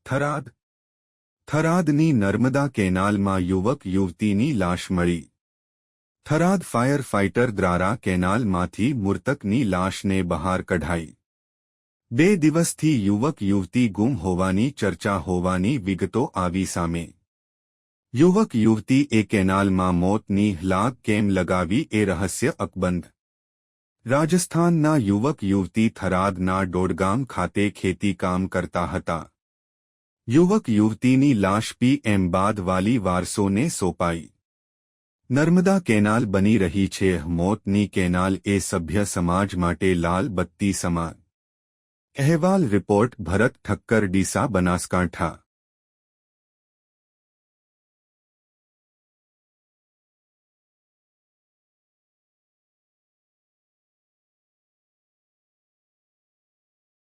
થરાદ થરાદની નર્મદા કેનાલમાં યુવક યુવતીની લાશ મળી. થરાદ ફાયર ફાઇટર દ્વારા કેનાલમાંથી મૃતકની લાશને બહાર કઢાઈ. 2 દિવસથી યુવક યુવતી ગુમ હોવાની ચર્ચા હોવાની વિગતો આવી સામે. યુવક યુવતી એ કેનાલમાં મોતની લાગ કેમ લગાવી એ રહસ્ય અકબંધ. રાજસ્થાનના યુવક યુવતી થરાદના ડોડગામ ખાતે ખેતીકામ કરતા હતા. યુવક યુવતીની લાશ પીએમ બાદ વાલી વારસોને સોંપાઈ. નર્મદા કેનાલ બની રહી છે મોતની કેનાલ એ સભ્ય સમાજ માટે લાલ બત્તી સમાન. અહેવાલ રિપોર્ટ ભરત ઠક્કર ડીસા બનાસકાંઠા.